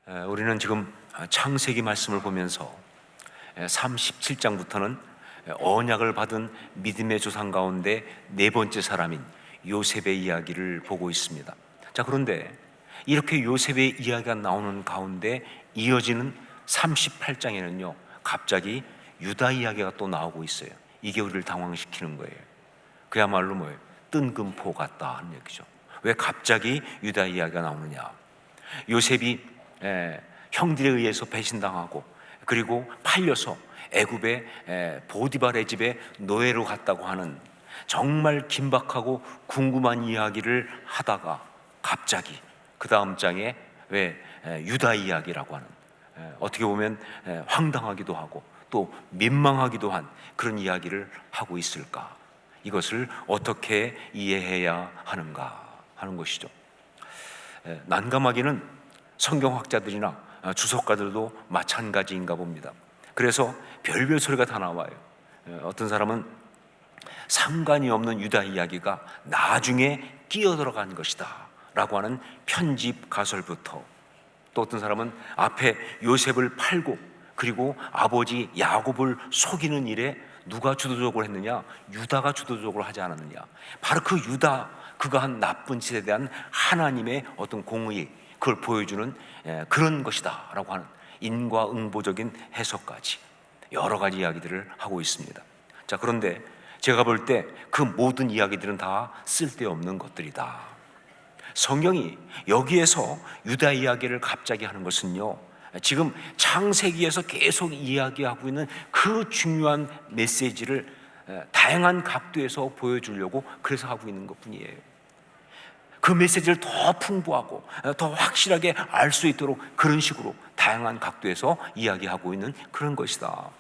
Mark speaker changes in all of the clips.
Speaker 1: 우리는 지금 창세기 말씀을 보면서 37장부터는 언약을 받은 믿음의 조상 가운데 네 번째 사람인 요셉의 이야기를 보고 있습니다. 자, 그런데 이렇게 요셉의 이야기가 나오는 가운데 이어지는 38장에는요 갑자기 유다 이야기가 또 나오고 있어요. 이게 우리를 당황시키는 거예요. 그야말로 뭐예요? 뜬금포 같다 하는 얘기죠. 왜 갑자기 유다 이야기가 나오느냐? 요셉이 형들에 의해서 배신당하고 그리고 팔려서 애굽의 보디발의 집에 노예로 갔다고 하는 정말 긴박하고 궁금한 이야기를 하다가 갑자기 그 다음 장에 왜 유다 이야기라고 하는 어떻게 보면 황당하기도 하고 또 민망하기도 한 그런 이야기를 하고 있을까? 이것을 어떻게 이해해야 하는가 하는 것이죠. 난감하기는 성경학자들이나 주석가들도 마찬가지인가 봅니다. 그래서 별별 소리가 다 나와요. 어떤 사람은 상관이 없는 유다 이야기가 나중에 끼어들어간 것이다 라고 하는 편집 가설부터, 또 어떤 사람은 앞에 요셉을 팔고 그리고 아버지 야곱을 속이는 일에 누가 주도적으로 했느냐? 유다가 주도적으로 하지 않았느냐? 바로 그 유다, 그가 한 나쁜 짓에 대한 하나님의 어떤 공의, 그걸 보여주는 그런 것이다 라고 하는 인과응보적인 해석까지 여러 가지 이야기들을 하고 있습니다. 자, 그런데 제가 볼 때 그 모든 이야기들은 다 쓸데없는 것들이다. 성경이 여기에서 유다 이야기를 갑자기 하는 것은요, 지금 창세기에서 계속 이야기하고 있는 그 중요한 메시지를 다양한 각도에서 보여주려고 그래서 하고 있는 것뿐이에요. 그 메시지를 더 풍부하고 더 확실하게 알 수 있도록 그런 식으로 다양한 각도에서 이야기하고 있는 그런 것이다.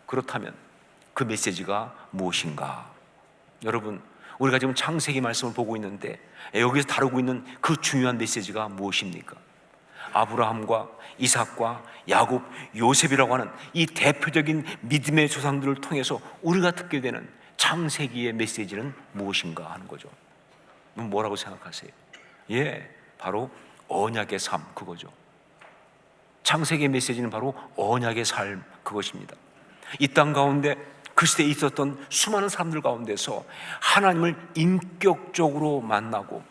Speaker 1: 그렇다면 그 메시지가 무엇인가? 여러분, 우리가 지금 창세기 말씀을 보고 있는데 여기서 다루고 있는 그 중요한 메시지가 무엇입니까? 아브라함과 이삭과 야곱, 요셉이라고 하는 이 대표적인 믿음의 조상들을 통해서 우리가 듣게 되는 창세기의 메시지는 무엇인가 하는 거죠. 뭐라고 생각하세요? 바로 언약의 삶, 그거죠. 창세기의 메시지는 바로 언약의 삶, 그것입니다. 이 땅 가운데 그 시대에 있었던 수많은 사람들 가운데서 하나님을 인격적으로 만나고,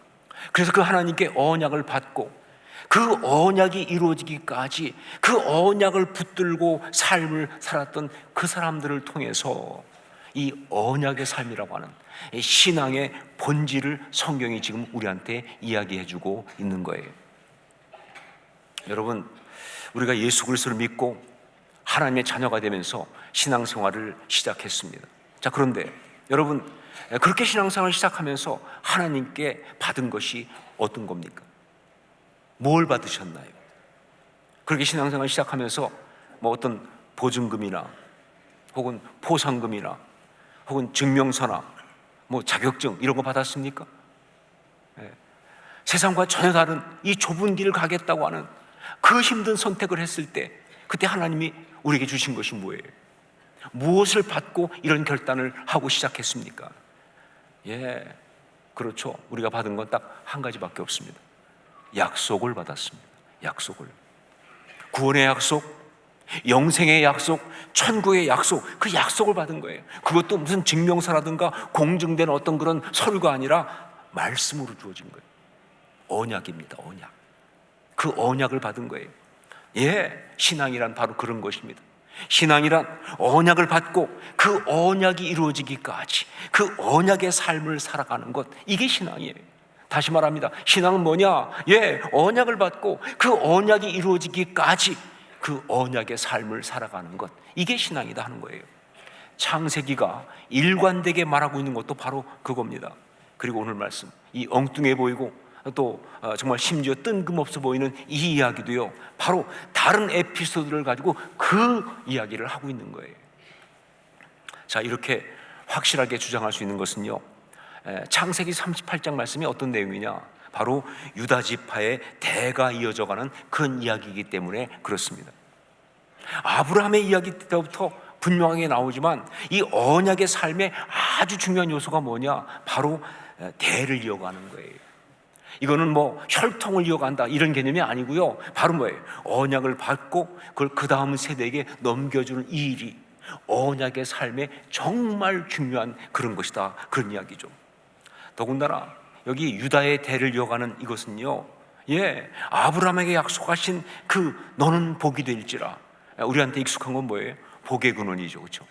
Speaker 1: 그래서 그 하나님께 언약을 받고 그 언약이 이루어지기까지 그 언약을 붙들고 삶을 살았던 그 사람들을 통해서 이 언약의 삶이라고 하는 신앙의 본질을 성경이 지금 우리한테 이야기해주고 있는 거예요. 여러분, 우리가 예수 그리스도를 믿고 하나님의 자녀가 되면서 신앙생활을 시작했습니다. 자, 그런데 여러분, 그렇게 신앙생활을 시작하면서 하나님께 받은 것이 어떤 겁니까? 뭘 받으셨나요? 그렇게 신앙생활을 시작하면서 뭐 어떤 보증금이나 혹은 포상금이나 혹은 증명서나 뭐 자격증 이런 거 받았습니까? 세상과 전혀 다른 이 좁은 길을 가겠다고 하는 그 힘든 선택을 했을 때 그때 하나님이 우리에게 주신 것이 뭐예요? 무엇을 받고 이런 결단을 하고 시작했습니까? 그렇죠. 우리가 받은 건 딱 한 가지밖에 없습니다. 약속을 받았습니다. 약속을. 구원의 약속, 영생의 약속, 천국의 약속, 그 약속을 받은 거예요. 그것도 무슨 증명서라든가 공증된 어떤 그런 서류가 아니라 말씀으로 주어진 거예요. 언약입니다. 언약. 그 언약을 받은 거예요. 신앙이란 바로 그런 것입니다. 신앙이란 언약을 받고 그 언약이 이루어지기까지 그 언약의 삶을 살아가는 것, 이게 신앙이에요. 다시 말합니다. 신앙은 뭐냐? 언약을 받고 그 언약이 이루어지기까지 그 언약의 삶을 살아가는 것, 이게 신앙이다 하는 거예요. 창세기가 일관되게 말하고 있는 것도 바로 그겁니다. 그리고 오늘 말씀, 이 엉뚱해 보이고 또 정말 심지어 뜬금없어 보이는 이 이야기도요, 바로 다른 에피소드를 가지고 그 이야기를 하고 있는 거예요. 자, 이렇게 확실하게 주장할 수 있는 것은요, 창세기 38장 말씀이 어떤 내용이냐? 바로 유다 지파의 대가 이어져가는 그런 이야기이기 때문에 그렇습니다. 아브라함의 이야기 때부터 분명하게 나오지만 이 언약의 삶의 아주 중요한 요소가 뭐냐? 바로 대를 이어가는 거예요. 이거는 뭐 혈통을 이어간다 이런 개념이 아니고요. 바로 뭐예요? 언약을 받고 그걸 그 다음 세대에게 넘겨주는 이 일이 언약의 삶에 정말 중요한 그런 것이다, 그런 이야기죠. 더군다나 여기 유다의 대를 이어가는 이것은요, 아브라함에게 약속하신 그 너는 복이 될지라. 우리한테 익숙한 건 뭐예요? 복의 근원이죠, 그렇죠?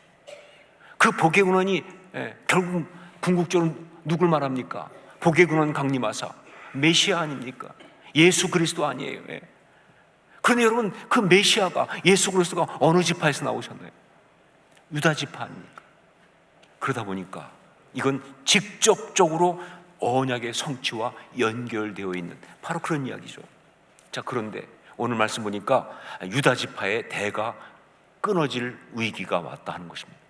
Speaker 1: 그 복의 근원이 결국 궁극적으로 누굴 말합니까? 복의 근원 강림하사 메시아 아닙니까? 예수 그리스도 아니에요. 그런데 여러분, 그 메시아가, 예수 그리스도가 어느 지파에서 나오셨나요? 유다 지파 아닙니까? 그러다 보니까 이건 직접적으로 언약의 성취와 연결되어 있는 바로 그런 이야기죠. 자, 그런데 오늘 말씀 보니까 유다 지파의 대가 끊어질 위기가 왔다 하는 것입니다.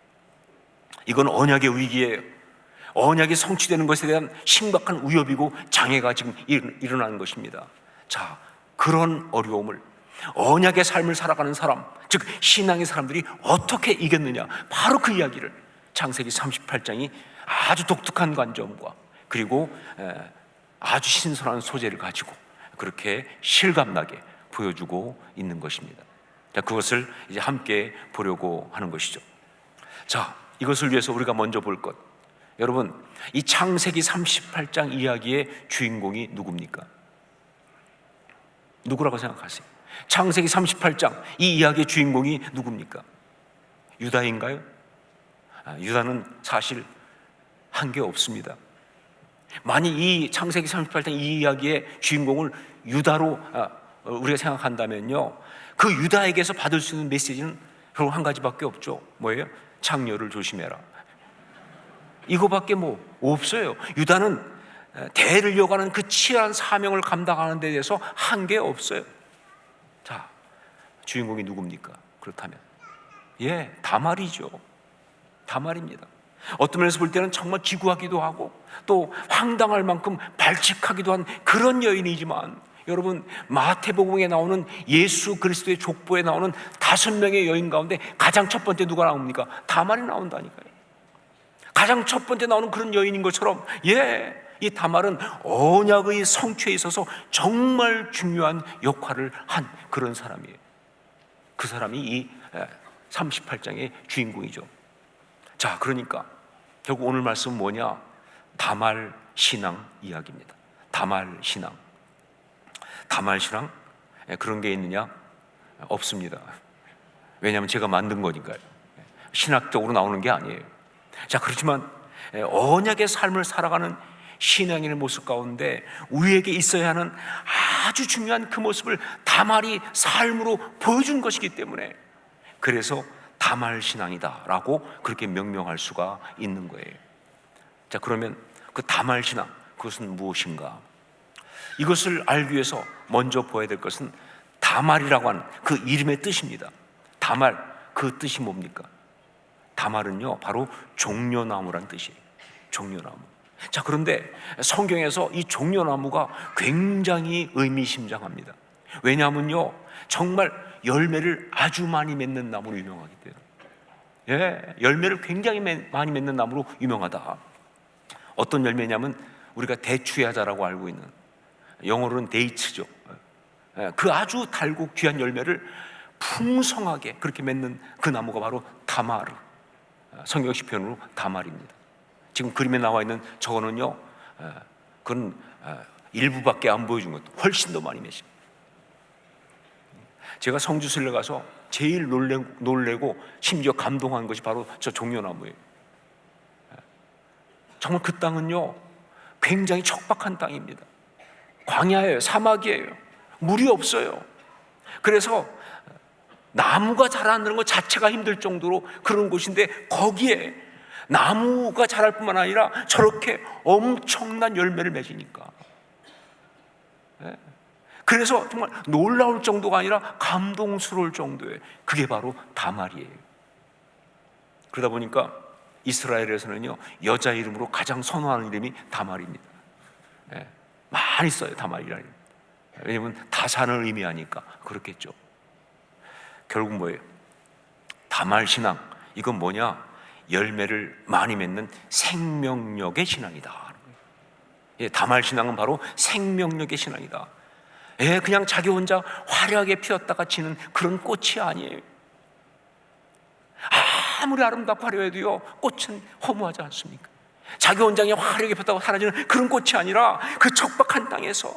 Speaker 1: 이건 언약의 위기예요. 언약이 성취되는 것에 대한 심각한 위협이고 장애가 지금 일어나는 것입니다. 자, 그런 어려움을 언약의 삶을 살아가는 사람, 즉 신앙의 사람들이 어떻게 이겼느냐, 바로 그 이야기를 창세기 38장이 아주 독특한 관점과 그리고 아주 신선한 소재를 가지고 그렇게 실감나게 보여주고 있는 것입니다. 자, 그것을 이제 함께 보려고 하는 것이죠. 자, 이것을 위해서 우리가 먼저 볼 것, 여러분, 이 창세기 38장 이야기의 주인공이 누굽니까? 누구라고 생각하세요? 창세기 38장 이 이야기의 주인공이 누굽니까? 유다인가요? 유다는 사실 한 게 없습니다. 만약 이 창세기 38장 이 이야기의 주인공을 유다로 우리가 생각한다면요, 그 유다에게서 받을 수 있는 메시지는 결국 한 가지밖에 없죠. 뭐예요? 창녀를 조심해라. 이거밖에 뭐 없어요. 유다는 대를 이어가는 그 치열한 사명을 감당하는 데 대해서 한 게 없어요. 자, 주인공이 누굽니까? 그렇다면 다말이죠. 다말입니다. 어떤 면에서 볼 때는 정말 기구하기도 하고 또 황당할 만큼 발칙하기도 한 그런 여인이지만, 여러분, 마태복음에 나오는 예수 그리스도의 족보에 나오는 5명의 여인 가운데 가장 첫 번째 누가 나옵니까? 다말이 나온다니까요. 가장 첫 번째 나오는 그런 여인인 것처럼 이 다말은 언약의 성취에 있어서 정말 중요한 역할을 한 그런 사람이에요. 그 사람이 이 38장의 주인공이죠. 자, 그러니까 결국 오늘 말씀은 뭐냐? 다말 신앙 이야기입니다. 다말 신앙. 다말 신앙? 그런 게 있느냐? 없습니다. 왜냐하면 제가 만든 거니까요. 신학적으로 나오는 게 아니에요. 자, 그렇지만 언약의 삶을 살아가는 신앙인의 모습 가운데 우리에게 있어야 하는 아주 중요한 그 모습을 다말이 삶으로 보여준 것이기 때문에, 그래서 다말 신앙이다라고 그렇게 명명할 수가 있는 거예요. 자, 그러면 그 다말 신앙, 그것은 무엇인가? 이것을 알기 위해서 먼저 보아야 될 것은 다말이라고 하는 그 이름의 뜻입니다. 다말, 그 뜻이 뭡니까? 다말은요, 바로 종려나무란 뜻이에요. 종려나무. 자, 그런데 성경에서 이 종려나무가 굉장히 의미심장합니다. 왜냐하면요, 정말 열매를 아주 많이 맺는 나무로 유명하기 때문에. 열매를 굉장히 많이 맺는 나무로 유명하다. 어떤 열매냐면 우리가 대추야자라고 알고 있는, 영어로는 데이츠죠. 그 아주 달고 귀한 열매를 풍성하게 그렇게 맺는 그 나무가 바로 다마르, 성경식 표현으로 다말입니다. 지금 그림에 나와 있는 저거는요, 그건 일부밖에 안 보여준 것도 훨씬 더 많이 맺습니다. 제가 성주순례 가서 제일 놀래고 심지어 감동한 것이 바로 저 종려나무예요. 정말 그 땅은요, 굉장히 척박한 땅입니다. 광야예요. 사막이에요. 물이 없어요. 그래서 나무가 자라는 것 자체가 힘들 정도로 그런 곳인데, 거기에 나무가 자랄 뿐만 아니라 저렇게 엄청난 열매를 맺으니까, 그래서 정말 놀라울 정도가 아니라 감동스러울 정도의, 그게 바로 다말이에요. 그러다 보니까 이스라엘에서는요, 여자 이름으로 가장 선호하는 이름이 다말입니다. 많이 써요, 다말이라는 이름. 왜냐하면 다산을 의미하니까 그렇겠죠. 결국 뭐예요? 다말 신앙, 이건 뭐냐? 열매를 많이 맺는 생명력의 신앙이다. 다말 신앙은 바로 생명력의 신앙이다. 그냥 자기 혼자 화려하게 피었다가 지는 그런 꽃이 아니에요. 아무리 아름답고 화려해도요, 꽃은 허무하지 않습니까? 자기 혼자 그냥 화려하게 폈다고 사라지는 그런 꽃이 아니라 그 척박한 땅에서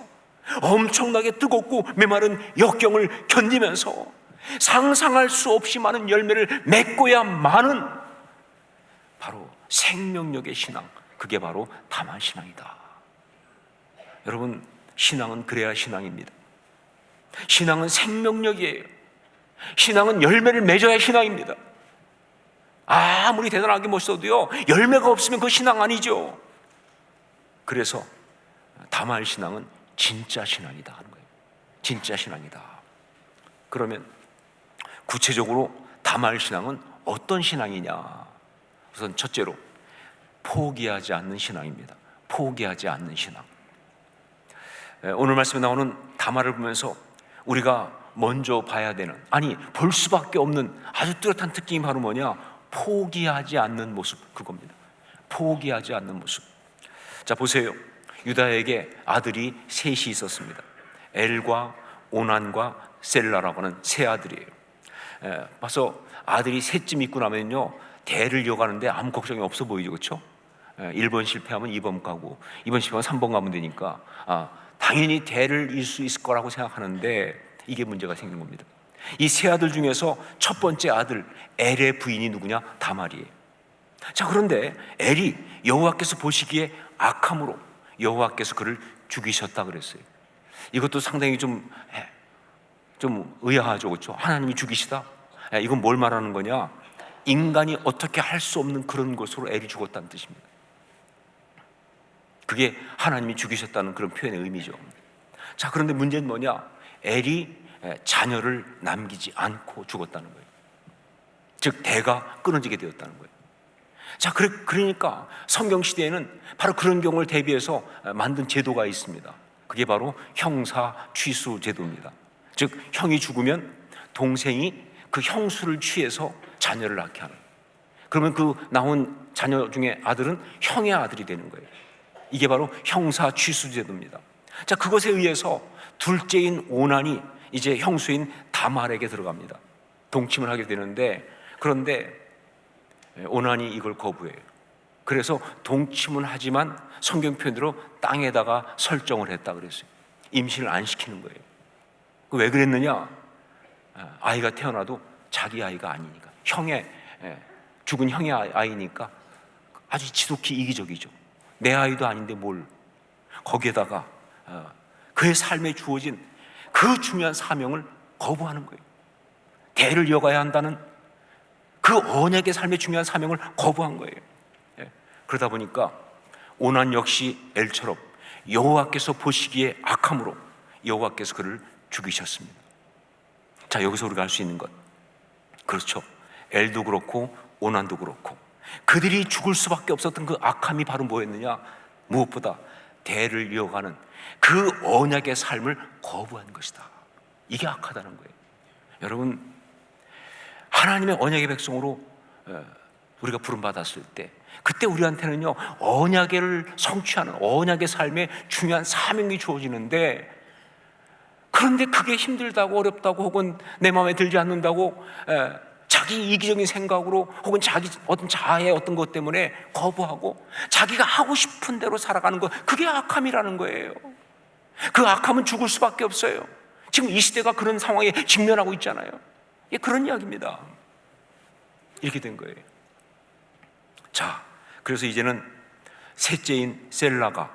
Speaker 1: 엄청나게 뜨겁고 메마른 역경을 견디면서 상상할 수 없이 많은 열매를 맺고야 마는 바로 생명력의 신앙, 그게 바로 다말 신앙이다. 여러분, 신앙은 그래야 신앙입니다. 신앙은 생명력이에요. 신앙은 열매를 맺어야 신앙입니다. 아무리 대단하게 멋있어도요, 열매가 없으면 그 신앙 아니죠. 그래서 다말 신앙은 진짜 신앙이다 하는 거예요. 진짜 신앙이다. 그러면 구체적으로 다말 신앙은 어떤 신앙이냐? 우선 첫째로 포기하지 않는 신앙입니다. 포기하지 않는 신앙. 오늘 말씀에 나오는 다말을 보면서 우리가 먼저 봐야 되는, 아니 볼 수밖에 없는 아주 뚜렷한 특징이 바로 뭐냐? 포기하지 않는 모습, 그겁니다. 포기하지 않는 모습. 자, 보세요. 유다에게 아들이 셋이 있었습니다. 엘과 오난과 셀라라고 하는 세 아들이에요. 봐서 아들이 셋쯤 있고 나면요, 대를 이어가는데 아무 걱정이 없어 보이죠, 그렇죠? 1번 실패하면 2번 가고 2번 실패하면 3번 가면 되니까 당연히 대를 이을 수 있을 거라고 생각하는데 이게 문제가 생긴 겁니다. 이 세 아들 중에서 첫 번째 아들 엘의 부인이 누구냐? 다말이에요. 자, 그런데 엘이 여호와께서 보시기에 악함으로 여호와께서 그를 죽이셨다 그랬어요. 이것도 상당히 좀 의아하죠, 그렇죠? 하나님이 죽이시다? 이건 뭘 말하는 거냐? 인간이 어떻게 할 수 없는 그런 것으로 엘이 죽었다는 뜻입니다. 그게 하나님이 죽이셨다는 그런 표현의 의미죠. 자, 그런데 문제는 뭐냐? 엘이 자녀를 남기지 않고 죽었다는 거예요. 즉 대가 끊어지게 되었다는 거예요. 자, 그러니까 성경 시대에는 바로 그런 경우를 대비해서 만든 제도가 있습니다. 그게 바로 형사 취수 제도입니다. 즉 형이 죽으면 동생이 그 형수를 취해서 자녀를 낳게 하는, 그러면 그 나온 자녀 중에 아들은 형의 아들이 되는 거예요. 이게 바로 형사 취수 제도입니다. 자, 그것에 의해서 둘째인 오난이 이제 형수인 다말에게 들어갑니다. 동침을 하게 되는데, 그런데 오난이 이걸 거부해요. 그래서 동침은 하지만 성경 표현대로 땅에다가 설정을 했다 그랬어요. 임신을 안 시키는 거예요. 왜 그랬느냐? 아이가 태어나도 자기 아이가 아니니까, 죽은 형의 아이니까 아주 지독히 이기적이죠. 내 아이도 아닌데 뭘. 거기에다가 그의 삶에 주어진 그 중요한 사명을 거부하는 거예요. 대를 이어가야 한다는 그 언약의 삶의 중요한 사명을 거부한 거예요. 그러다 보니까 오난 역시 엘처럼 여호와께서 보시기에 악함으로 여호와께서 그를 죽이셨습니다. 자, 여기서 우리가 알 수 있는 것, 그렇죠, 엘도 그렇고 오난도 그렇고 그들이 죽을 수밖에 없었던 그 악함이 바로 뭐였느냐? 무엇보다 대를 이어가는 그 언약의 삶을 거부한 것이다. 이게 악하다는 거예요. 여러분, 하나님의 언약의 백성으로 우리가 부름받았을 때, 그때 우리한테는요 언약을 성취하는 언약의 삶에 중요한 사명이 주어지는데, 그런데 그게 힘들다고 어렵다고 혹은 내 마음에 들지 않는다고 자기 이기적인 생각으로 혹은 자기 어떤 자아의 어떤 것 때문에 거부하고 자기가 하고 싶은 대로 살아가는 것, 그게 악함이라는 거예요. 그 악함은 죽을 수밖에 없어요. 지금 이 시대가 그런 상황에 직면하고 있잖아요. 그런 이야기입니다. 이렇게 된 거예요. 자, 그래서 이제는 셋째인 셀라가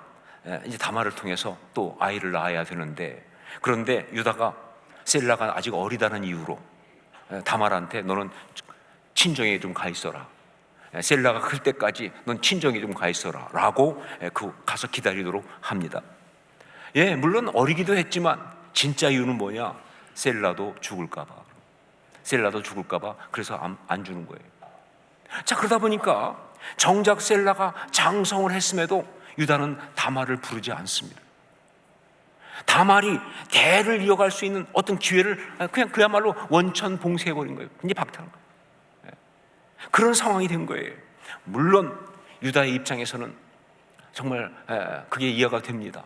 Speaker 1: 이제 다말을 통해서 또 아이를 낳아야 되는데, 그런데 유다가 셀라가 아직 어리다는 이유로 다말한테 너는 친정에 좀 가 있어라, 셀라가 클 때까지 넌 친정에 좀 가 있어라 라고 가서 기다리도록 합니다. 물론 어리기도 했지만 진짜 이유는 뭐냐? 셀라도 죽을까봐 그래서 안 주는 거예요. 자, 그러다 보니까 정작 셀라가 장성을 했음에도 유다는 다말을 부르지 않습니다. 다말이 대를 이어갈 수 있는 어떤 기회를 그냥 그야말로 원천 봉쇄해버린 거예요. 이제 박탈한 거예요. 그런 상황이 된 거예요. 물론 유다의 입장에서는 정말 그게 이해가 됩니다.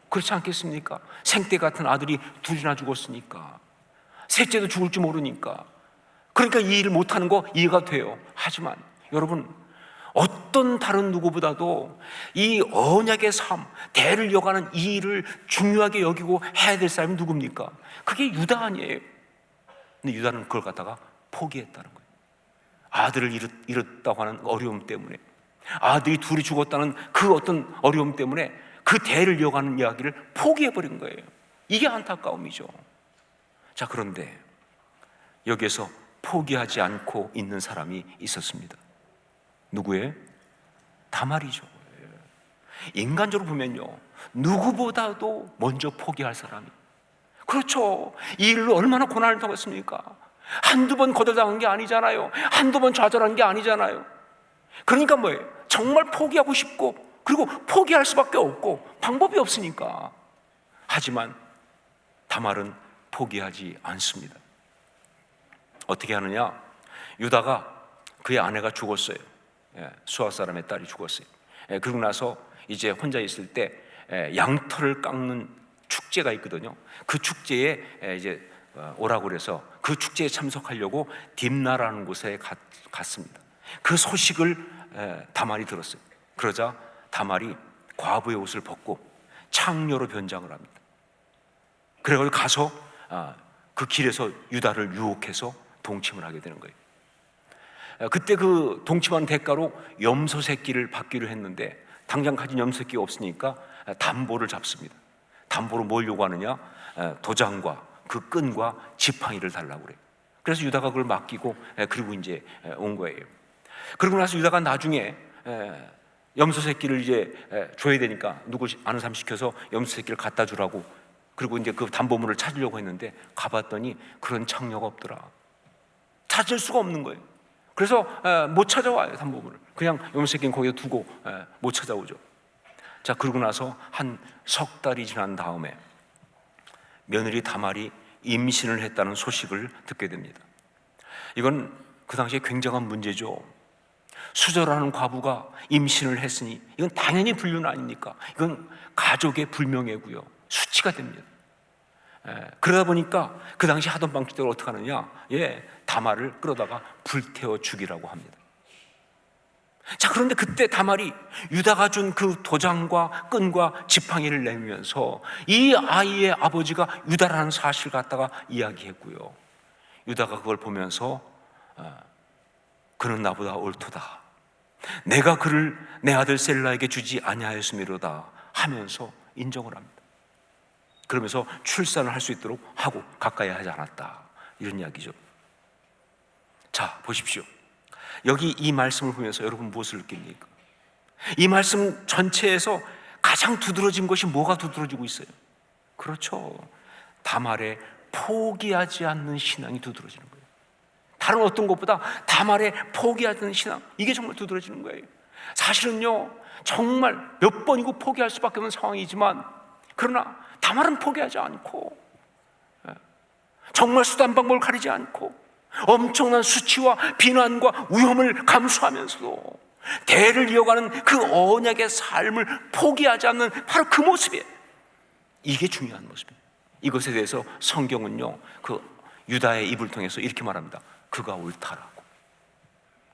Speaker 1: 그렇지 않겠습니까? 생떼 같은 아들이 둘이나 죽었으니까, 셋째도 죽을지 모르니까, 그러니까 이 일을 못하는 거 이해가 돼요. 하지만 여러분, 어떤 다른 누구보다도 이 언약의 삶, 대를 이어가는 이 일을 중요하게 여기고 해야 될 사람이 누굽니까? 그게 유다 아니에요. 근데 유다는 그걸 갖다가 포기했다는 거예요. 아들을 잃었다고 하는 어려움 때문에, 아들이 둘이 죽었다는 그 어떤 어려움 때문에 그 대를 이어가는 이야기를 포기해버린 거예요. 이게 안타까움이죠. 자, 그런데 여기에서 포기하지 않고 있는 사람이 있었습니다. 누구예요? 다말이죠. 인간적으로 보면요, 누구보다도 먼저 포기할 사람이, 그렇죠. 이 일로 얼마나 고난을 당했습니까? 한두 번 거절당한 게 아니잖아요. 한두 번 좌절한 게 아니잖아요. 그러니까 뭐예요? 정말 포기하고 싶고, 그리고 포기할 수밖에 없고 방법이 없으니까. 하지만 다말은 포기하지 않습니다. 어떻게 하느냐? 유다가, 그의 아내가 죽었어요. 수아 사람의 딸이 죽었어요. 그러고 나서 이제 혼자 있을 때 양털을 깎는 축제가 있거든요. 그 축제에 이제 오라고 그래서 그 축제에 참석하려고 딥나라는 곳에 갔습니다. 그 소식을 다말이 들었어요. 그러자 다말이 과부의 옷을 벗고 창녀로 변장을 합니다. 그래서 가서 그 길에서 유다를 유혹해서 동침을 하게 되는 거예요. 그때 그 동침한 대가로 염소 새끼를 받기로 했는데 당장 가진 염소 새끼가 없으니까 담보를 잡습니다. 담보로 뭘 요구하느냐? 도장과 그 끈과 지팡이를 달라고 그래요. 그래서 유다가 그걸 맡기고 그리고 이제 온 거예요. 그러고 나서 유다가 나중에 염소 새끼를 이제 줘야 되니까 누구 아는 사람 시켜서 염소 새끼를 갖다 주라고, 그리고 이제 그 담보물을 찾으려고 했는데 가봤더니 그런 창녀가 없더라. 찾을 수가 없는 거예요. 그래서 못 찾아와요. 담보물을 그냥 염소 새끼는 거기에 두고 못 찾아오죠. 자, 그러고 나서 한 석 달이 지난 다음에 며느리 다말이 임신을 했다는 소식을 듣게 됩니다. 이건 그 당시에 굉장한 문제죠. 수절하는 과부가 임신을 했으니 이건 당연히 불륜 아닙니까? 이건 가족의 불명예고요, 수치가 됩니다. 그러다 보니까 그 당시 하던 방식대로 어떻게 하느냐? 다말을 끌어다가 불태워 죽이라고 합니다. 자, 그런데 그때 다말이 유다가 준 그 도장과 끈과 지팡이를 내밀면서 이 아이의 아버지가 유다라는 사실을 갖다가 이야기했고요, 유다가 그걸 보면서 그는 나보다 옳도다, 내가 그를 내 아들 셀라에게 주지 아니하였음이로다 하면서 인정을 합니다. 그러면서 출산을 할 수 있도록 하고 가까이 하지 않았다, 이런 이야기죠. 자, 보십시오. 여기 이 말씀을 보면서 여러분 무엇을 느낍니까? 이 말씀 전체에서 가장 두드러진 것이 뭐가 두드러지고 있어요? 그렇죠, 다말의 포기하지 않는 신앙이 두드러지는 거예요. 다른 어떤 것보다 다말의 포기하지 않는 신앙, 이게 정말 두드러지는 거예요. 사실은요, 정말 몇 번이고 포기할 수밖에 없는 상황이지만, 그러나 다말은 포기하지 않고, 정말 수단 방법을 가리지 않고 엄청난 수치와 비난과 위험을 감수하면서도 대를 이어가는 그 언약의 삶을 포기하지 않는 바로 그 모습이에요. 이게 중요한 모습이에요. 이것에 대해서 성경은요, 그 유다의 입을 통해서 이렇게 말합니다. 그가 옳다라고.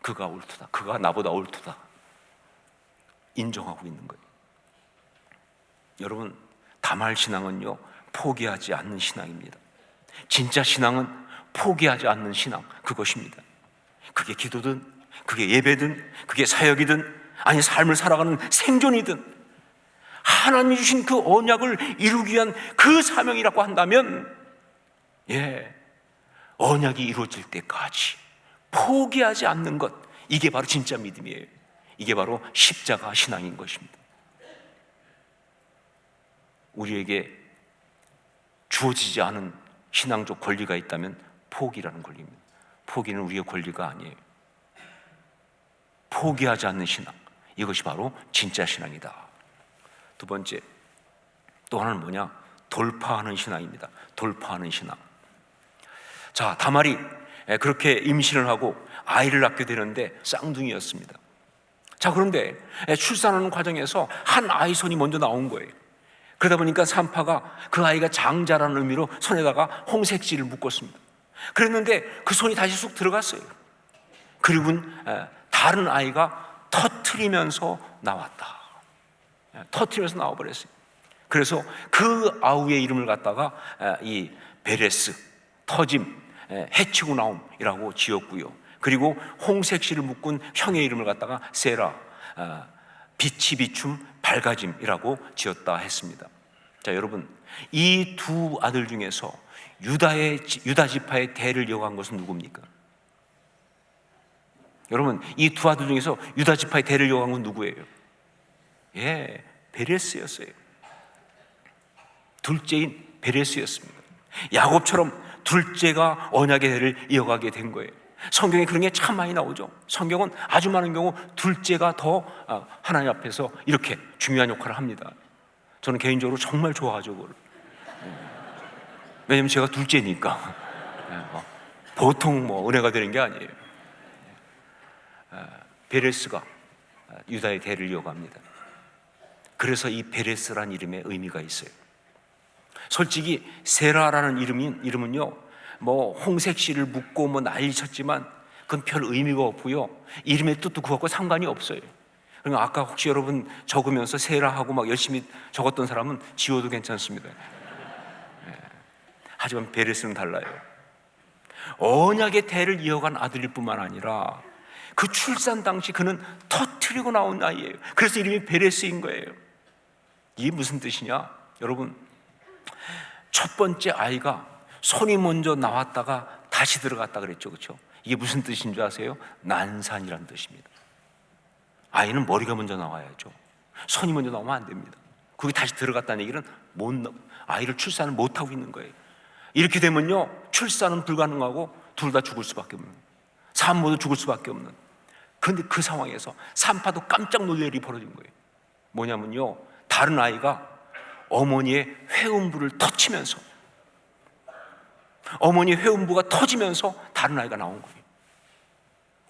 Speaker 1: 그가 옳다, 그가 나보다 옳다 인정하고 있는 거예요. 여러분, 다말 신앙은요, 포기하지 않는 신앙입니다. 진짜 신앙은 포기하지 않는 신앙, 그것입니다. 그게 기도든, 그게 예배든, 그게 사역이든, 아니 삶을 살아가는 생존이든, 하나님이 주신 그 언약을 이루기 위한 그 사명이라고 한다면, 언약이 이루어질 때까지 포기하지 않는 것, 이게 바로 진짜 믿음이에요. 이게 바로 십자가 신앙인 것입니다. 우리에게 주어지지 않은 신앙적 권리가 있다면 포기라는 권리입니다. 포기는 우리의 권리가 아니에요. 포기하지 않는 신앙, 이것이 바로 진짜 신앙이다. 두 번째, 또 하나는 뭐냐? 돌파하는 신앙입니다. 돌파하는 신앙. 자, 다말이 그렇게 임신을 하고 아이를 낳게 되는데 쌍둥이였습니다. 자, 그런데 출산하는 과정에서 한 아이 손이 먼저 나온 거예요. 그러다 보니까 산파가 그 아이가 장자라는 의미로 손에다가 홍색지를 묶었습니다. 그랬는데 그 손이 다시 쑥 들어갔어요. 그리고는 다른 아이가 터트리면서 나왔다. 터트리면서 나와버렸어요. 그래서 그 아우의 이름을 갖다가 이 베레스, 터짐, 해치고 나옴이라고 지었고요. 그리고 홍색실을 묶은 형의 이름을 갖다가 세라, 빛이 비춤, 밝아짐이라고 지었다 했습니다. 자, 여러분, 이 두 아들 중에서 유다 지파의 대를 이어간 것은 누굽니까? 여러분, 이 두 아들 중에서 유다 지파의 대를 이어간 건 누구예요? 예, 베레스였어요. 둘째인 베레스였습니다. 야곱처럼 둘째가 언약의 대를 이어가게 된 거예요. 성경에 그런 게 참 많이 나오죠. 성경은 아주 많은 경우 둘째가 더 하나님 앞에서 이렇게 중요한 역할을 합니다. 저는 개인적으로 정말 좋아하죠, 그걸. 왜냐면 제가 둘째니까. 보통 은혜가 되는 게 아니에요. 베레스가 유다의 대를 이어갑니다. 그래서 이 베레스라는 이름에 의미가 있어요. 솔직히 세라라는 이름은요, 홍색실을 묶고 난리 쳤지만 그건 별 의미가 없고요, 이름의 뜻도 그것과 상관이 없어요. 그러니까 아까 혹시 여러분 적으면서 세라하고 막 열심히 적었던 사람은 지워도 괜찮습니다. 하지만 베레스는 달라요. 언약의 대를 이어간 아들일 뿐만 아니라 그 출산 당시 그는 터트리고 나온 아이예요. 그래서 이름이 베레스인 거예요. 이게 무슨 뜻이냐? 여러분, 첫 번째 아이가 손이 먼저 나왔다가 다시 들어갔다 그랬죠, 그렇죠? 이게 무슨 뜻인 줄 아세요? 난산이라는 뜻입니다. 아이는 머리가 먼저 나와야죠. 손이 먼저 나오면 안 됩니다. 그게 다시 들어갔다는 얘기는 아이를 출산을 못하고 있는 거예요. 이렇게 되면요, 출산은 불가능하고 둘 다 죽을 수밖에 없는, 사람 모두 죽을 수밖에 없는. 그런데 그 상황에서 산파도 깜짝 놀랄 일이 벌어진 거예요. 뭐냐면요, 다른 아이가 어머니의 회음부를 터치면서, 어머니의 회음부가 터지면서 다른 아이가 나온 거예요.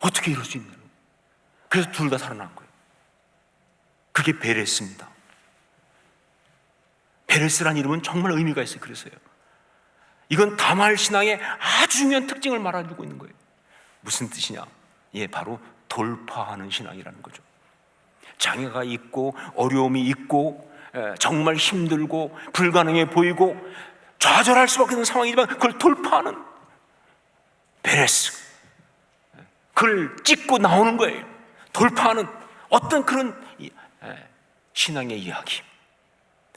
Speaker 1: 어떻게 이럴 수 있느냐. 그래서 둘 다 살아난 거예요. 그게 베레스입니다. 베레스라는 이름은 정말 의미가 있어요. 그래서요, 이건 다말 신앙의 아주 중요한 특징을 말해주고 있는 거예요. 무슨 뜻이냐? 예, 바로 돌파하는 신앙이라는 거죠. 장애가 있고 어려움이 있고 정말 힘들고 불가능해 보이고 좌절할 수밖에 없는 상황이지만 그걸 돌파하는 베레스, 그걸 찍고 나오는 거예요. 돌파하는 어떤 그런 신앙의 이야기,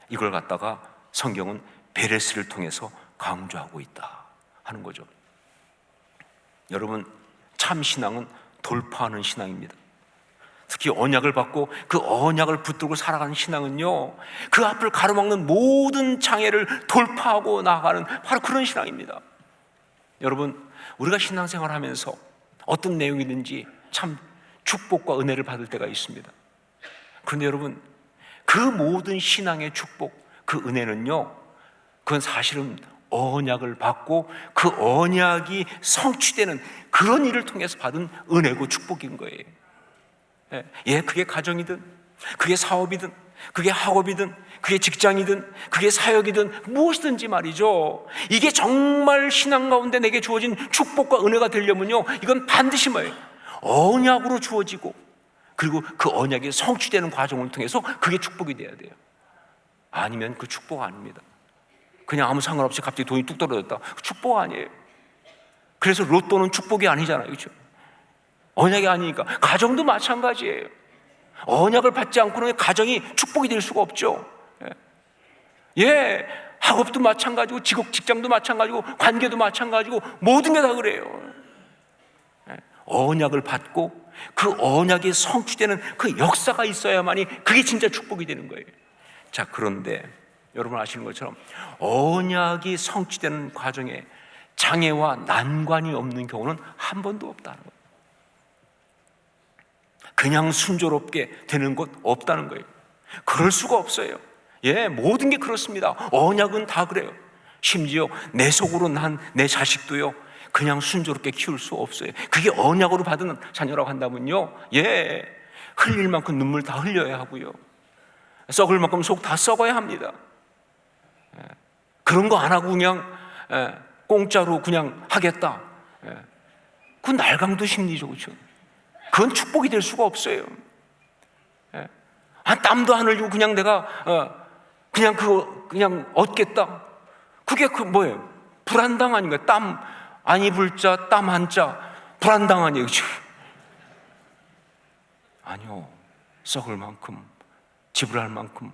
Speaker 1: 이걸 갖다가 성경은 베레스를 통해서 강조하고 있다 하는 거죠. 여러분, 참 신앙은 돌파하는 신앙입니다. 특히 언약을 받고 그 언약을 붙들고 살아가는 신앙은요, 그 앞을 가로막는 모든 장애를 돌파하고 나아가는 바로 그런 신앙입니다. 여러분, 우리가 신앙생활을 하면서 어떤 내용이든지 참 축복과 은혜를 받을 때가 있습니다. 그런데 여러분, 그 모든 신앙의 축복, 그 은혜는요, 그건 사실은 언약을 받고 그 언약이 성취되는 그런 일을 통해서 받은 은혜고 축복인 거예요. 예, 그게 가정이든 그게 사업이든 그게 학업이든 그게 직장이든 그게 사역이든 무엇이든지 말이죠, 이게 정말 신앙 가운데 내게 주어진 축복과 은혜가 되려면요, 이건 반드시 뭐예요? 언약으로 주어지고 그리고 그 언약이 성취되는 과정을 통해서 그게 축복이 돼야 돼요. 아니면 그 축복 아닙니다. 그냥 아무 상관없이 갑자기 돈이 뚝 떨어졌다, 축복 아니에요. 그래서 로또는 축복이 아니잖아요, 그렇죠? 언약이 아니니까. 가정도 마찬가지예요. 언약을 받지 않고는 가정이 축복이 될 수가 없죠. 예, 학업도 마찬가지고 직장도 마찬가지고 관계도 마찬가지고 모든 게 다 그래요. 언약을 받고 그 언약이 성취되는 그 역사가 있어야만이 그게 진짜 축복이 되는 거예요. 자, 그런데 여러분 아시는 것처럼 언약이 성취되는 과정에 장애와 난관이 없는 경우는 한 번도 없다는 거예요. 그냥 순조롭게 되는 것 없다는 거예요. 그럴 수가 없어요. 예, 모든 게 그렇습니다. 언약은 다 그래요. 심지어 내 속으로 난 내 자식도요, 그냥 순조롭게 키울 수 없어요. 그게 언약으로 받은 자녀라고 한다면요, 예, 흘릴 만큼 눈물 다 흘려야 하고요, 썩을 만큼 속 다 썩어야 합니다. 그런 거 안 하고 그냥 공짜로 그냥 하겠다, 그건 날강도 심리죠. 그렇죠? 그건 축복이 될 수가 없어요. 땀도 안 흘리고 그냥 내가 그냥 그거 그냥 얻겠다, 그게 뭐예요? 불안당 아닌가요? 땀 안 입을 자, 땀 한 자, 불안당 아니에요? 그렇죠? 아니요, 썩을 만큼, 지불할 만큼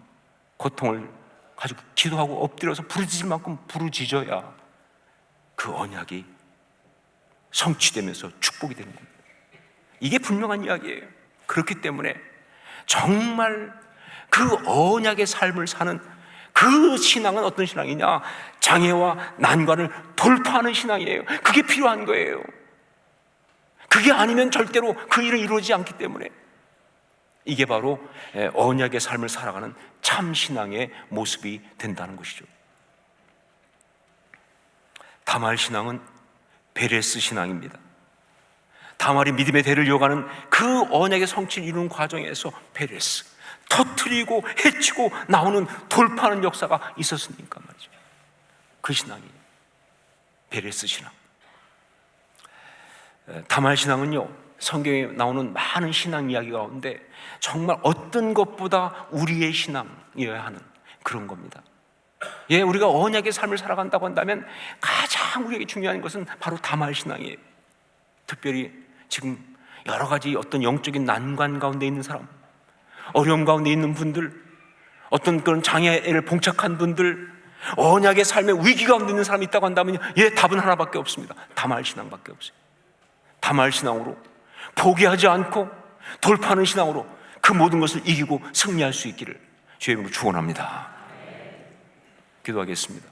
Speaker 1: 고통을 가지고 기도하고 엎드려서 부르짖을 만큼 부르짖어야 그 언약이 성취되면서 축복이 되는 겁니다. 이게 분명한 이야기예요. 그렇기 때문에 정말 그 언약의 삶을 사는 그 신앙은 어떤 신앙이냐? 장애와 난관을 돌파하는 신앙이에요. 그게 필요한 거예요. 그게 아니면 절대로 그 일은 이루어지지 않기 때문에, 이게 바로 언약의 삶을 살아가는 참 신앙의 모습이 된다는 것이죠. 다말 신앙은 베레스 신앙입니다. 다말이 믿음의 대를 이어가는 그 언약의 성취를 이루는 과정에서 베레스, 터뜨리고 해치고 나오는 돌파하는 역사가 있었으니까 말이죠. 그 신앙이 베레스 신앙. 다말 신앙은요, 성경에 나오는 많은 신앙 이야기 가운데 정말 어떤 것보다 우리의 신앙이어야 하는 그런 겁니다. 우리가 언약의 삶을 살아간다고 한다면 가장 우리에게 중요한 것은 바로 다말 신앙이에요. 특별히 지금 여러 가지 어떤 영적인 난관 가운데 있는 사람, 어려움 가운데 있는 분들, 어떤 그런 장애를 봉착한 분들, 언약의 삶의 위기 가운데 있는 사람이 있다고 한다면 답은 하나밖에 없습니다. 다말 신앙밖에 없어요. 다말 신앙으로 포기하지 않고 돌파하는 신앙으로 그 모든 것을 이기고 승리할 수 있기를 주의 이름으로 축원합니다. 기도하겠습니다.